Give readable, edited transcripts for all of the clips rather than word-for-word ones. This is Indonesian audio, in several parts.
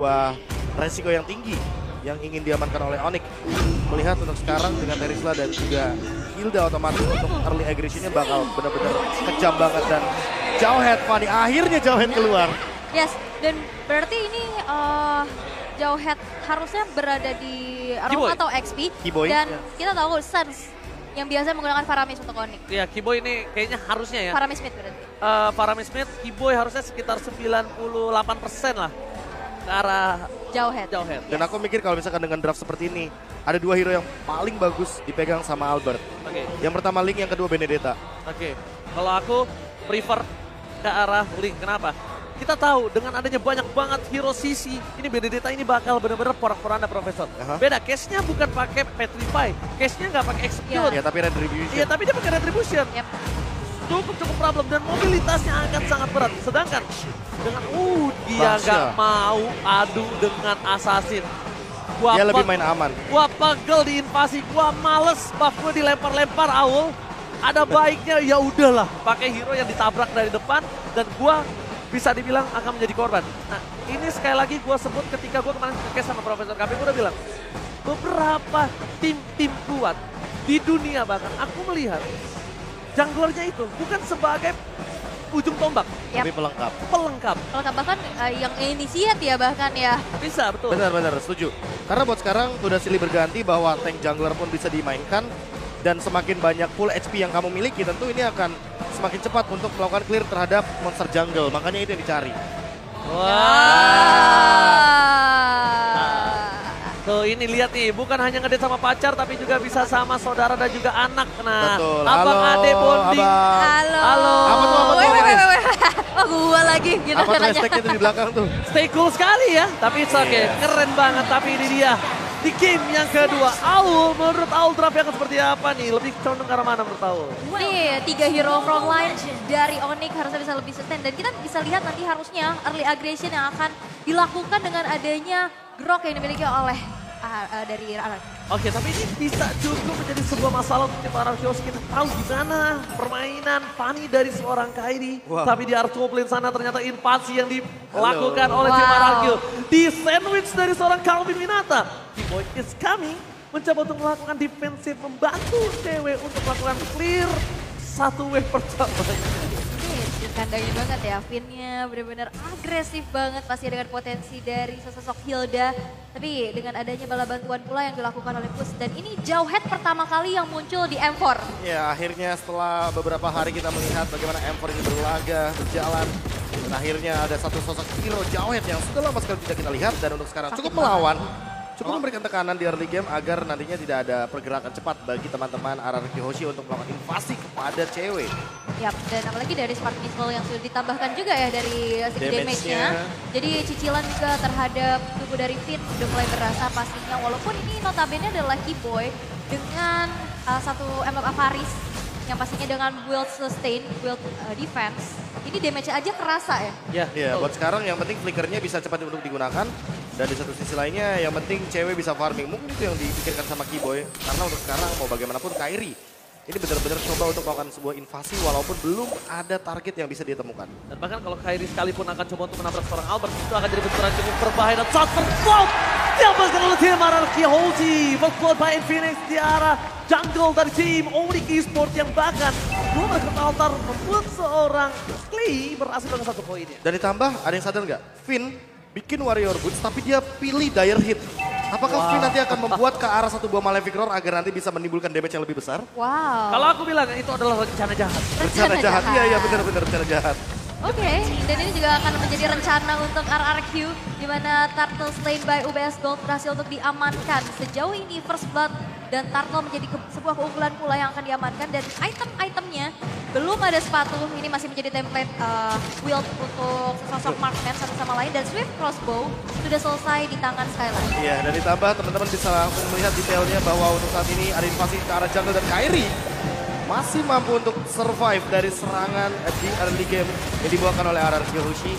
Wah, resiko yang tinggi yang ingin diamankan oleh Onyx. Melihat untuk sekarang dengan Terisla dan juga Hilda otomatis untuk early aggressionnya bakal benar-benar kejam banget dan Jauhead Fanny akhirnya Jauhead keluar. Yes, dan berarti ini Jauhead harusnya berada di Aroma atau XP. Keyboy, dan ya. kita tahu Sans yang biasa menggunakan Faramis untuk Onyx. Iya, Keyboy ini kayaknya harusnya ya. Faramis mid berarti. Faramis mid, Keyboy harusnya sekitar 98% lah ke arah Jauhead. Dan aku mikir kalau misalkan dengan draft seperti ini, ada dua hero yang paling bagus dipegang sama Albert. Oke. Yang pertama Link, yang kedua Benedetta. Oke, kalau aku prefer ke arah Link. Kenapa? Kita tahu dengan adanya banyak banget hero CC, ini Benedetta ini bakal benar-benar porak-poranda Profesor. Beda, case-nya bukan pakai Petrify, case-nya nggak pakai Execute. Ya tapi Retribution. Iya, tapi dia pakai Retribution. Yep. Cukup problem dan mobilitasnya akan sangat berat. Sedangkan dengan dia Basya. nggak mau adu dengan Assassin. Dia lebih main aman. Gua pegel di invasi, gua males buff gue dilempar-lempar Aul. Ada baiknya ya udahlah pakai hero yang ditabrak dari depan dan gua bisa dibilang akan menjadi korban. Nah, ini sekali lagi gua sebut ketika gua kemarin nge-cast sama Profesor KP, gua udah bilang beberapa tim-tim kuat di dunia bahkan aku melihat junglernya itu bukan sebagai ujung tombak, Yap. Tapi pelengkap. pelengkap. Kalau bahkan yang initiate ya bahkan ya. Bisa, betul. Benar-benar setuju. Karena buat sekarang udah silih berganti bahwa tank jungler pun bisa dimainkan. Dan semakin banyak full HP yang kamu miliki tentu ini akan semakin cepat untuk melakukan clear terhadap monster jungle. Makanya itu yang dicari. Tuh ini lihat nih, bukan hanya ngedate sama pacar tapi juga bisa sama saudara dan juga anak. Nah, Betul. abang Halo, ade bonding. abang. Halo. Apa tuh, apa tuh? Weh. Oh gua lagi gitu Apa tuh katanya. hashtagnya itu di belakang tuh? Stay cool sekali ya, tapi it's okay. Keren banget, tapi ini dia. Di game yang kedua, Aul, menurut Aul draft yang seperti apa nih? Lebih condong ke arah mana menurut Aul? Nih, 3 hero frontline dari Onyx harusnya bisa lebih sustain. Dan kita bisa lihat nanti harusnya early aggression yang akan dilakukan dengan adanya grok yang dimiliki oleh dari Aran. Oke, tapi ini bisa cukup menjadi sebuah masalah untuk tim Ararkios. Kita tahu gimana permainan Fanny dari seorang Kairi. Wow. Tapi di Art Lane sana ternyata invasi yang dilakukan oleh tim Wow. Ararkios. Di sandwich dari seorang Calvin Winata. Keyboy is coming. Mencoba untuk melakukan defensif, membantu cewek untuk melakukan clear satu wave pertama. Kandangin banget ya, Finnya benar-benar agresif banget pasti dengan potensi dari sosok Hilda. Tapi dengan adanya bala bantuan pula yang dilakukan oleh Push. Dan ini Jauhead pertama kali yang muncul di M4. Ya akhirnya setelah beberapa hari kita melihat bagaimana M4 ini berlaga, berjalan. Dan akhirnya ada satu sosok hero Jauhead yang sudah lama sekali tidak kita lihat. Dan untuk sekarang cukup melawan. Cukup memberikan tekanan di early game agar nantinya tidak ada pergerakan cepat bagi teman-teman Araraki Hoshi untuk melakukan invasi kepada cewek. Yap, dan apalagi dari Spark Missile yang sudah ditambahkan juga ya dari segi damage-nya. Jadi cicilan juga terhadap tubuh dari Finn udah mulai berasa pastinya. Walaupun ini notabene adalah Keyboy dengan satu MF Avaris yang pastinya dengan build sustain, build defense. Ini damage aja kerasa ya. Ya, buat sekarang yang penting flickernya bisa cepat untuk digunakan. Dan di satu sisi lainnya yang penting cewek bisa farming. Mungkin itu yang dipikirkan sama Keyboy. Karena untuk sekarang mau bagaimanapun Kairi ini benar-benar coba untuk melakukan sebuah invasi walaupun belum ada target yang bisa dia temukan. Dan bahkan kalau Kairi sekalipun akan coba untuk menabrak seorang Albert, itu akan jadi benturan cukup berbahaya. Dan shot terflop diambilkan oleh tim Araraki Hoshi. Berkuat by Infinix di arah jungle dari tim Onyx Esports yang bahkan belum berkata altar membuat seorang Clay berhasil dengan 1 poinnya. Dan ditambah ada yang sadar nggak? Finn bikin Warrior Boots tapi dia pilih Dire Hit. Apakah Finn nanti akan membuat ke arah satu buah Malefic Roar agar nanti bisa menimbulkan damage yang lebih besar? Wow. Kalau aku bilang itu adalah rencana jahat. Rencana jahat, iya benar-benar rencana jahat. Oke, dan ini juga akan menjadi rencana untuk RRQ di mana Turtle slain by UBS Gold berhasil untuk diamankan. Sejauh ini First Blood dan Turtle menjadi sebuah keunggulan pula yang akan diamankan dan item-itemnya belum ada sepatu. Ini masih menjadi template wield untuk sosok marksman satu sama lain dan Swift Crossbow sudah selesai di tangan Skyline. Iya, dan ditambah teman-teman bisa langsung melihat detailnya bahwa untuk saat ini ada invasi ke arah jungle dan Kairi masih mampu untuk survive dari serangan di early game yang dibawakan oleh Araraki Hoshi.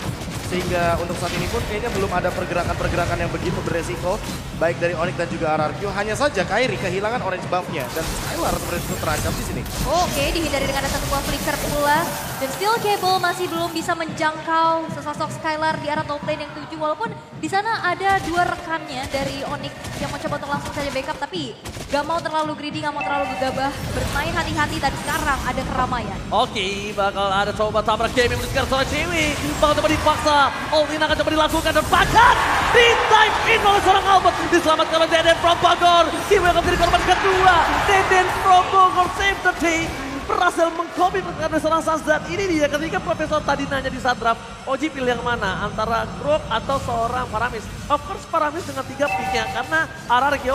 Sehingga untuk saat ini pun kayaknya belum ada pergerakan-pergerakan yang begitu beresiko. Baik dari Onyx dan juga Araraki. Hanya saja Kairi kehilangan orange buff-nya. Dan Skylar seperti itu terancam di sini. Oke, dihindari dengan ada satu buah flicker pula Dan still Cable masih belum bisa menjangkau sesosok Skylar di arah top lane yang 7. Walaupun di sana ada 2 rekannya dari Onyx yang mencoba untuk langsung saja backup. Tapi gak mau terlalu greedy, gak mau terlalu gegabah. Bermain hati-hati dan sekarang ada keramaian. Oke, bakal ada coba tabrak gaming menuju seorang cewek. Bakal coba dipaksa. All-in akan coba dilakukan dan bahkan di-dive in oleh seorang Albert. Diselamatkan oleh Deden from Bogor. Kiwi akan menjadi korban kedua. Deden from Bogor save the day. Berhasil mengcopy pergerakan seorang Sans dan ini dia ketika Profesor tadi nanya di saat draft, Oji pilih yang mana antara Grok atau seorang Paramis. Of course Paramis dengan 3 picknya karena RRQ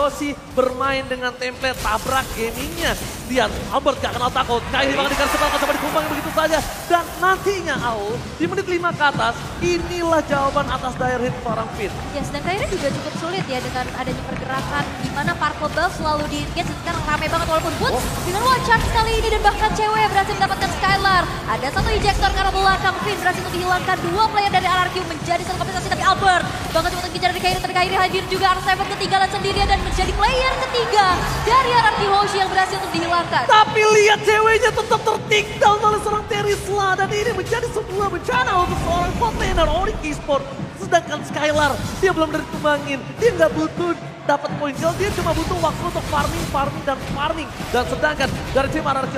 bermain dengan template tabrak gamingnya. Lihat Albert gak kenal takut, Kairi bakal dikasih sebelah coba dikumpangin begitu saja. Dan nantinya Aul di menit 5 ke atas, inilah jawaban atas dire hit seorang Finn. Yes, dan Kairi juga cukup sulit ya dengan adanya pergerakan di mana Purple Buff selalu di-engage. Sekarang rame banget walaupun Woods dengan one chance kali ini dan bahkan cewek berhasil mendapatkan Skylar. Ada satu ejector karena belakang Finn berhasil untuk dihilangkan 2 player dari RRQ menjadi satu kompensasi tapi Albert bahkan cuma dikejar dari Kairi, tapi Kairi hadir juga R7 ketinggalan sendirian dan menjadi player ketiga dari RRQ Hoshi yang berhasil untuk dihilangkan. Tapi lihat ceweknya tetap tertinggal oleh seorang Terisla dan ini menjadi sebuah bencana untuk seorang top laner Onyx Esports. Sedangkan Skylar dia belum ditumbangin, dia nggak butuh dapat poin kill, dia cuma butuh waktu untuk farming. Dan sedangkan dari tim RRQ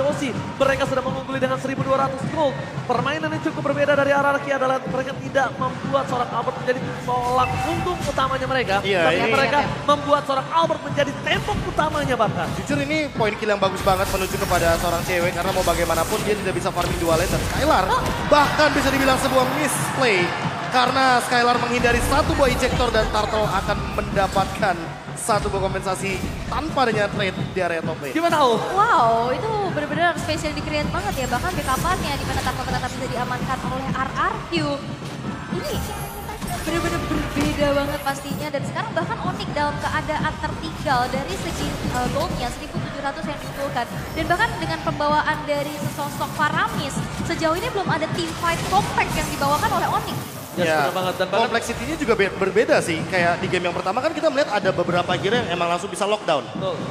mereka sudah mengungguli dengan 1.200 gold. Permainan yang cukup berbeda dari RRQ adalah mereka tidak membuat seorang Albert menjadi tolak punggung utamanya mereka. Tapi mereka membuat seorang Albert menjadi tembok utamanya bahkan. Jujur ini poin kill yang bagus banget menuju kepada seorang cewek karena mau bagaimanapun dia tidak bisa farming 2 lane dan Skylar bahkan bisa dibilang sebuah misplay. Karena Skylar menghindari 1 buah ejector dan Turtle akan mendapatkan 1 buah kompensasi tanpa adanya trade di area top lane. Gimana Aul? Wow, itu benar-benar spesial di-create banget ya. Bahkan backup-nya di mana Turtle ternyata bisa diamankan oleh RRQ. Ini benar-benar berbeda banget pastinya. Dan sekarang bahkan Onyx dalam keadaan tertinggal dari segi goldnya 1.700 yang dikumpulkan. Dan bahkan dengan pembawaan dari sesosok Paramis, sejauh ini belum ada team fight compact yang dibawakan oleh Onyx. Ya, banget. Dan kompleksitinya juga berbeda sih. Kayak di game yang pertama kan kita melihat ada beberapa hero yang emang langsung bisa lockdown.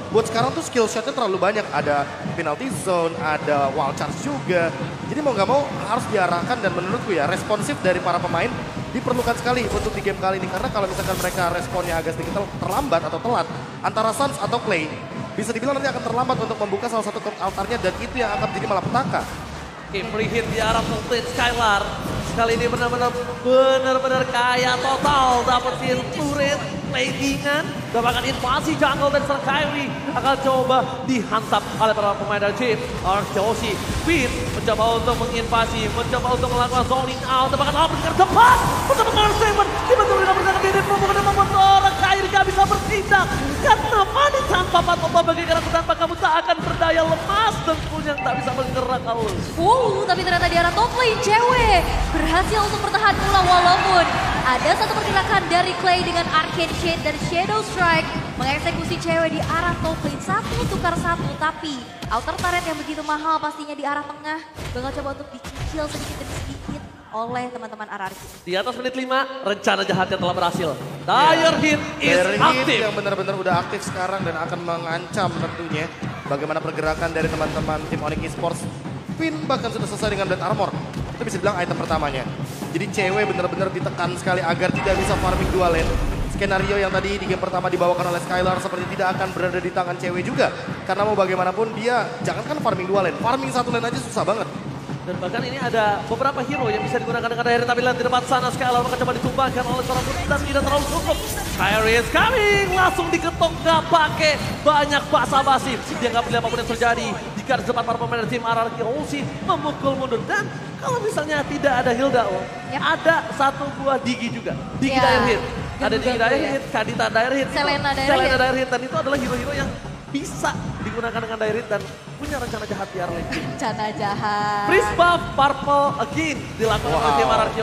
Buat sekarang tuh skill shotnya terlalu banyak. Ada penalty zone, ada wall charge juga. Jadi mau nggak mau harus diarahkan dan menurutku ya responsif dari para pemain diperlukan sekali untuk di game kali ini. Karena kalau misalkan mereka responnya agak sedikit terlambat atau telat antara Suns atau Clay, bisa dibilang nanti akan terlambat untuk membuka salah satu altarnya dan itu yang akan menjadi malapetaka. Free hit di arah top lane Skylar. Sekali ini benar-benar kaya total. Dapetin turret, platingan, dapatkan invasi jungle dan serang Kairi. Akan coba dihantam oleh para pemain dari tim RRQ. Finn mencoba untuk menginvasi, mencoba untuk melakukan zoning out. Dapatkan Albert dengan tepat. Bersama dengan Seven. Dibantu dengan pergerakan Deden Promo dan membuat orang Kairi gak bisa bertindak. Karena Mani tanpa Patoba bagi karakter tanpa kamu tak akan berdaya lemas. Dengkulnya tak bisa bergerak Aul. Tapi ternyata di arah top lane cewek berhasil untuk bertahan pula walaupun ada satu pergerakan dari Clay dengan Arcane Shade dan Shadow Strike mengeksekusi cewek di arah top lane 1 tukar 1 tapi outer turret yang begitu mahal pastinya di arah tengah bakal coba untuk dicicil sedikit demi sedikit oleh teman-teman RRQ. Di atas menit 5 rencana jahatnya telah berhasil. Dire hit is aktif. Yang benar-benar udah aktif sekarang dan akan mengancam tentunya bagaimana pergerakan dari teman-teman tim Onyx Esports. Finn bahkan sudah selesai dengan Blade Armor. Itu bisa dibilang item pertamanya. Jadi cewek benar-benar ditekan sekali agar tidak bisa farming 2 lane. Skenario yang tadi di game pertama dibawakan oleh Skylar seperti tidak akan berada di tangan cewek juga. Karena mau bagaimanapun dia jangankan farming 2 lane, farming 1 lane aja susah banget. Dan bahkan ini ada beberapa hero yang bisa digunakan dengan Dire, tapi lihat di depan sana Skylar akan coba ditumbangkan oleh seorang Putri dan tidak terlalu cukup. Kyrie is coming, langsung diketok gak pakai banyak basa-basi. Dia gak pilih apapun yang terjadi. Jika di depan para pemain dari tim RRQ memukul mundur. Dan kalau misalnya tidak ada Hilda, ada satu buah Digi juga. Digi Dire Hit. Ada Digi Dire Hit, Kadita Dire Hit. Selena Dire Hit. Dan itu adalah hero-hero yang bisa digunakan dengan Dire Hit dan punya rencana jahat di early game. Rencana jahat. Freeze buff Purple again dilakukan oleh tim RRQ.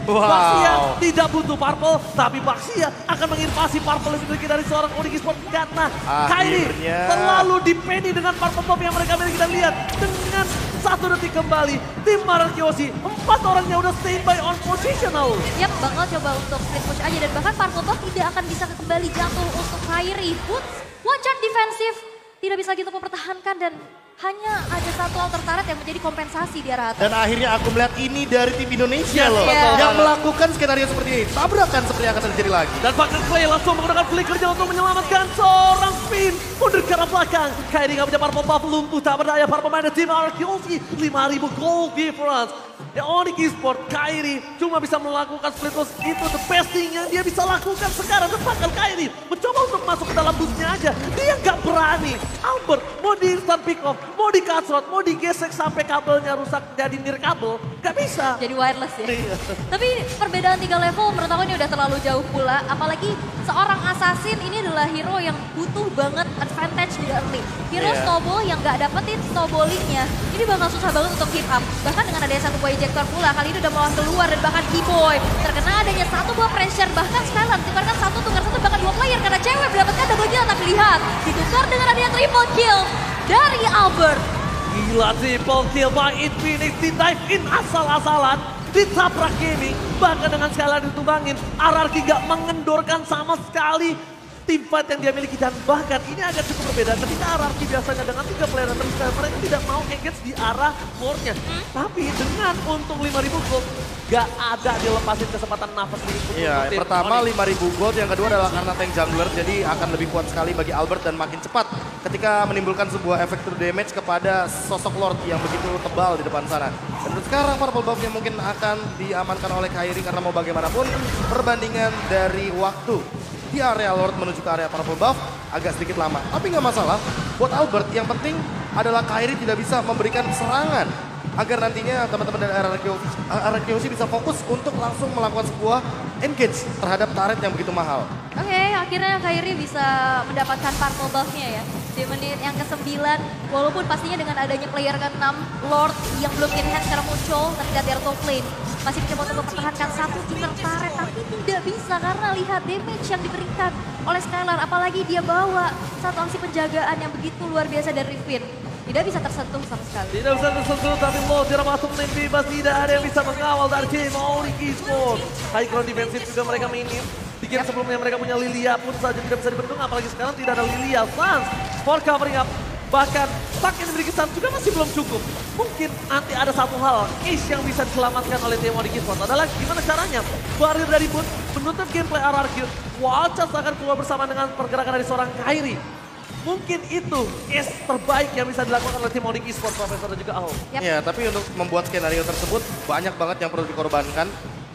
Baxia tidak butuh Purple, tapi Baxia akan menginvasi Purple yang dimiliki dari seorang Onyx Esports karena Kairi terlalu depending dengan Purple Buff yang mereka miliki. Dan lihat dengan 1 detik kembali tim RRQ 4 orangnya udah standby on positional. Yap, bakal coba untuk split push aja dan bahkan Purple Buff tidak akan bisa kembali jatuh untuk Kairi. One shot defensif tidak bisa gitu mempertahankan dan hanya ada satu alter turret yang menjadi kompensasi di arah atas. Dan akhirnya aku melihat ini dari tim Indonesia loh. Iya. Yang melakukan skenario seperti ini. Tabrakan seperti yang akan terjadi lagi. Dan bahkan Clay langsung menggunakan flickernya untuk menyelamatkan seorang spin. Mundur ke arah belakang. Kairi nggak punya purple buff, lumpuh tak berdaya para pemain tim RQC. 5.000 gold difference. Ya Onyx Esports, Kairi cuma bisa melakukan split loss, itu the best thing yang dia bisa lakukan sekarang. Dan bahkan Kairi mencoba untuk masuk ke dalam busnya aja. Dia nggak berani. Albert mau di instant pick off, mau di cutthroat, mau digesek sampai kabelnya rusak jadi nirkabel. Nggak bisa. Jadi wireless ya. Iya. Tapi perbedaan 3 level menurut aku ini udah terlalu jauh pula. Apalagi seorang assassin ini adalah hero yang butuh banget advantage di early. Hero Iya. snowball yang nggak dapetin snowballingnya, ini bakal susah banget untuk keep up. Bahkan dengan adanya satu buah ejector pula, kali ini udah melawan keluar dan bahkan Keyboy terkena adanya satu buah pressure. Bahkan Skylar ditukarkan satu tukar satu bahkan 2 player karena cewek mendapatkan double kill. Tapi lihat, ditukar dengan adanya triple kill dari Albert. Gila triple kill by Infinity, dive in asal-asalan. Ditabrak gaming, bahkan dengan Skylar ditumbangin. RRQ gak mengendorkan sama sekali tim fight yang dia miliki. Dan bahkan ini agak cukup berbeda ketika RRQ biasanya dengan 3 player dan mereka tidak mau engage di arah boardnya. Tapi dengan untung 5.000 gold, gak ada dilepasin kesempatan nafas untuk Iya, tim yang pertama Onyx. 5.000 gold, yang kedua adalah karena tank jungler, jadi akan lebih kuat sekali bagi Albert dan makin cepat ketika menimbulkan sebuah efek true damage kepada sosok Lord yang begitu tebal di depan sana. Dan untuk sekarang purple buff-nya mungkin akan diamankan oleh Kairi karena mau bagaimanapun perbandingan dari waktu di area Lord menuju ke area purple buff agak sedikit lama. Tapi nggak masalah, buat Albert yang penting adalah Kairi tidak bisa memberikan serangan agar nantinya teman-teman dari RRQC bisa fokus untuk langsung melakukan sebuah engage terhadap turret yang begitu mahal. Oke, akhirnya Kairi bisa mendapatkan purple buff-nya ya. Di menit yang ke-9, walaupun pastinya dengan adanya player ke-6, Lord yang belum in-hand sekarang muncul, tapi dari top lane masih mencoba untuk mempertahankan satu inner turret, tapi tidak bisa karena lihat damage yang diberikan oleh Skylar. Apalagi dia bawa satu aksi penjagaan yang begitu luar biasa dari Finn. Tidak bisa tersentuh sama sekali. Tidak bisa tersentuh, tapi Lord tidak masuk lane bebas. Tidak ada yang bisa mengawal dari tim Onyx Esports. High ground defensif juga mereka minim. Di game sebelumnya mereka punya Lilia pun saja tidak bisa dibendung, apalagi sekarang tidak ada Lilia. Sans for covering up. Bahkan stack yang dimiliki Sans juga masih belum cukup. Mungkin nanti ada satu hal, ace yang bisa diselamatkan oleh tim Onyx Esports adalah gimana caranya Barir dari Boon menutup gameplay RRQ. Wildcats akan keluar bersama dengan pergerakan dari seorang Kairi. Mungkin itu ace terbaik yang bisa dilakukan oleh tim Onyx Esports, Profesor dan juga Ahol. Ya, tapi untuk membuat skenario tersebut banyak banget yang perlu dikorbankan.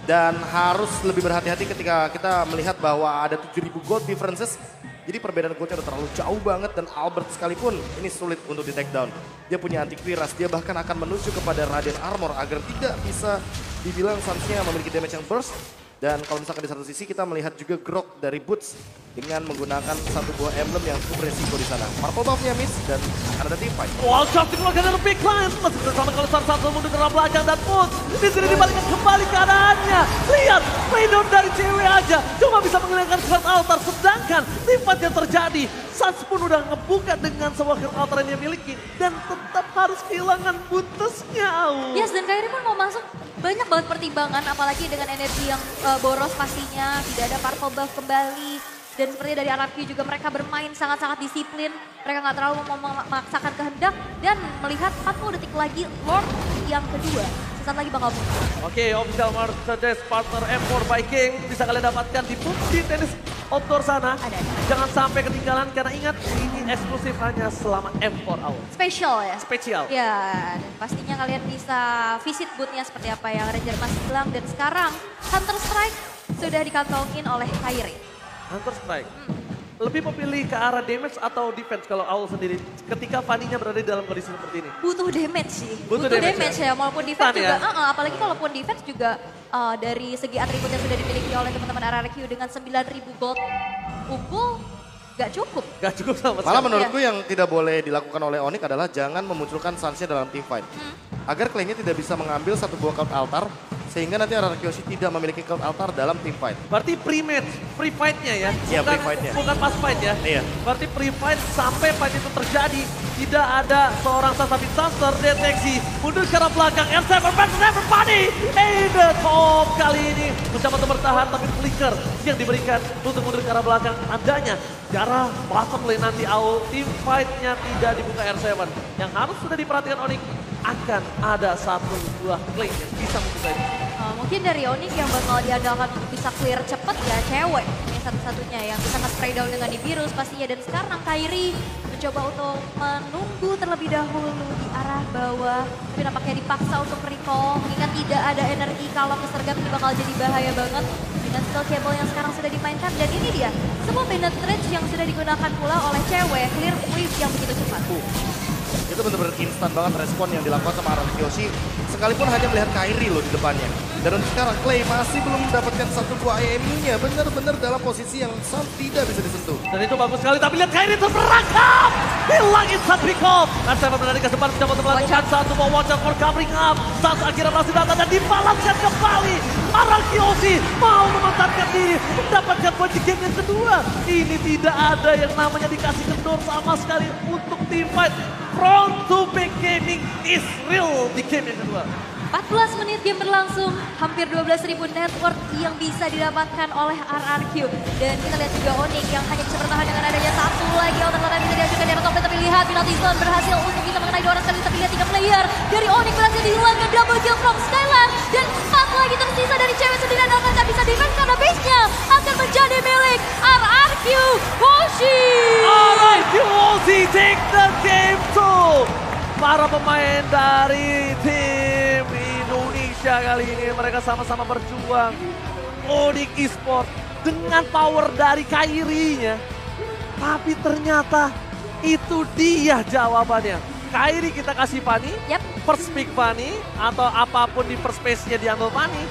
Dan harus lebih berhati-hati ketika kita melihat bahwa ada 7.000 gold differences. Jadi perbedaan goldnya udah terlalu jauh banget dan Albert sekalipun ini sulit untuk di take down. Dia punya anti kuiras, dia bahkan akan menuju kepada Radiant Armor agar tidak bisa dibilang Sans-nya memiliki damage yang burst. Dan kalau misalkan di satu sisi kita melihat juga grok dari Boots dengan menggunakan satu buah emblem yang cukup beresiko di sana. Purple buff-nya miss dan akan ada team fight. Wildcats dikeluarkan dari big line. Masih bersama kalau satu mundur ke arah belakang dan Boots. Di sini dibalikkan kembali keadaannya. Lihat, playdown dari cewek aja. Cuma bisa menghilangkan Heart Altar. Sedangkan team fight yang terjadi. Sans pun udah ngebuka dengan sebuah Heart Altar yang dia miliki. Dan tetap harus kehilangan Bootsnya. Yes, dan Kairi pun mau masuk banyak banget pertimbangan, apalagi dengan energi yang boros pastinya, tidak ada purple buff kembali. Dan seperti dari RRQ juga mereka bermain sangat-sangat disiplin, mereka nggak terlalu memaksakan kehendak. Dan melihat 40 detik lagi Lord yang kedua, sesaat lagi bakal muncul. Oke, official Mercedes partner M4 by King bisa kalian dapatkan di Putri Tenis Outdoor sana. Ada. Jangan sampai ketinggalan karena ingat ini eksklusif hanya selama M4 Hour. Spesial ya? Spesial. Ya, dan pastinya kalian bisa visit boothnya seperti apa yang Ranger Mas bilang. Dan sekarang Hunter Strike sudah dikantongin oleh Kairi. Hunter Strike. Lebih memilih ke arah damage atau defense kalau Owl sendiri ketika Fanny-nya berada di dalam kondisi seperti ini? Butuh damage sih. Butuh damage damage ya. Maupun defense Fun, juga. ya? Apalagi kalaupun defense juga dari segi atribut yang sudah dimiliki oleh teman-teman RRQ dengan 9.000 gold unggul gak cukup. Gak cukup sama sekali. Malah menurutku yang tidak boleh dilakukan oleh Onyx adalah jangan memunculkan Sans-nya dalam team fight. Agar Clay-nya tidak bisa mengambil satu buah cloud altar sehingga nanti RRQ tidak memiliki cloud altar dalam team fight. Berarti pre-match, pre-fight-nya ya? Iya, Bukan- pre-fight-nya. Bukan pas fight ya? Iya. Berarti pre-fight sampai fight itu terjadi. Tidak ada seorang Sasabin Saster deteksi. Mundur ke arah belakang, R7 versus everybody. In the top kali ini. Mencoba untuk bertahan tapi flicker yang diberikan untuk mundur ke arah belakang. Tandanya darah bottom lane nanti AUL team fight-nya tidak dibuka R7. Yang harus sudah diperhatikan Onyx akan ada 1-2 claim yang bisa membuka ini. Mungkin dari Onyx yang bakal diandalkan untuk bisa clear cepet ya cewek. Ini satu-satunya yang bisa nge-spray down dengan Ibirus pastinya. Dan sekarang Kairi mencoba untuk menunggu terlebih dahulu di arah bawah. Tapi nampaknya dipaksa untuk recall. Mengingat tidak ada energi kalau kesergap ini bakal jadi bahaya banget. Dengan skill cable yang sekarang sudah dimainkan. Dan ini dia, semua penetrate yang sudah digunakan pula oleh cewek. Clear wave yang begitu cepat. Itu benar-benar instan banget respon yang dilakukan sama Aran Kyoshi. Sekalipun hanya melihat Kairi loh di depannya. Dan untuk sekarang Clay masih belum mendapatkan 1-2 AMI-nya. Benar-benar dalam posisi yang sangat tidak bisa disentuh. Dan itu bagus sekali, tapi lihat Kairi terperangkap. Hilang instant recall. Narceva menarik ke depan, mencoba untuk melakukan satu mau watch out for covering up. Saat akhirnya berhasil datang dan dibalaskan kembali. Aran Kyoshi mau memanfaatkan diri, mendapatkan poin di game yang kedua. Ini tidak ada yang namanya dikasih kendor sama sekali untuk team fight. Front to back gaming is real di game yang kedua. 14 menit game berlangsung, hampir 12.000 network yang bisa didapatkan oleh RRQ. Dan kita lihat juga Onyx yang hanya bisa bertahan dengan adanya satu lagi outer lane bisa diajukan dari top lane. Tapi lihat penalty zone berhasil untuk bisa mengenai 2 orang sekali. Tapi lihat 3 player dari Onyx berhasil dihilangkan double kill from Skylar. Dan 4 lagi tersisa dari cewek sendiri dan akan bisa defense karena base-nya akan menjadi milik RRQ Hoshi. RRQ Hoshi take the game too. Para pemain dari tim Indonesia kali ini mereka sama-sama berjuang. Onyx Esports dengan power dari Kairi-nya. Tapi ternyata itu dia jawabannya. Kairi kita kasih Fanny, first pick Fanny, atau apapun di first space-nya diambil Fanny.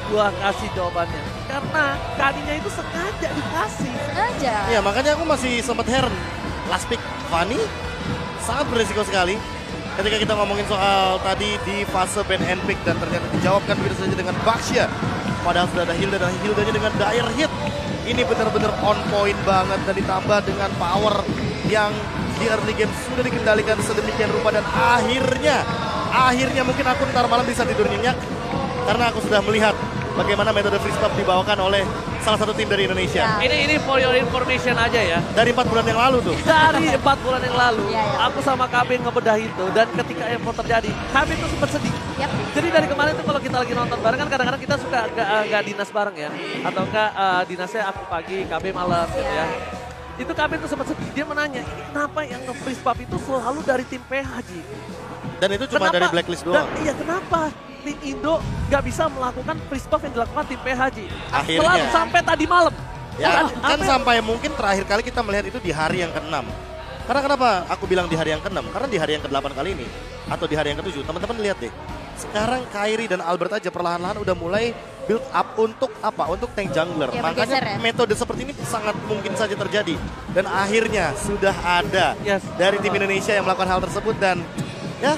Gua kasih jawabannya. Karena Kaninya itu sengaja dikasih. Sengaja. Ya makanya aku masih sempat heran. Last pick Fanny sangat beresiko sekali. Ketika kita ngomongin soal tadi di fase ban and pick dan ternyata dijawabkan begitu saja dengan Baxia. Padahal sudah ada Hilda dan Hildanya dengan dire hit. Ini benar-benar on point banget dan ditambah dengan power yang di early game sudah dikendalikan sedemikian rupa dan akhirnya mungkin aku ntar malam bisa tidur nyenyak karena aku sudah melihat bagaimana metode free stop dibawakan oleh salah satu tim dari Indonesia. Ya. Ini for your information aja ya. Dari 4 bulan yang lalu tuh. Dari 4 bulan yang lalu, Ya. aku sama KB ngebedah itu. Dan ketika info terjadi, KB tuh sempat sedih. Yap. Jadi dari kemarin tuh kalau kita lagi nonton bareng kan kadang-kadang kita suka gak dinas bareng ya. Atau enggak dinasnya aku pagi, KB malam gitu ya. Itu KB tuh sempat sedih. Dia menanya, ini kenapa yang nge-freeze pub itu selalu dari tim PH, Ji? Dan itu cuma dari blacklist doang. Iya, kenapa? Tim Indo gak bisa melakukan freeze buff yang dilakukan tim PHJ. Akhirnya. Setelah sampai tadi malam. Ya kan sampai mungkin terakhir kali kita melihat itu di hari yang ke-6. Karena kenapa aku bilang di hari yang ke-6? Karena di hari yang ke-8 kali ini. Atau di hari yang ke-7. Teman-teman lihat deh. Sekarang Kairi dan Albert aja perlahan-lahan udah mulai build up untuk apa? Untuk tank jungler. Ya, makanya metode seperti ini sangat mungkin saja terjadi. Dan akhirnya sudah ada dari tim Indonesia yang melakukan hal tersebut. Dan ya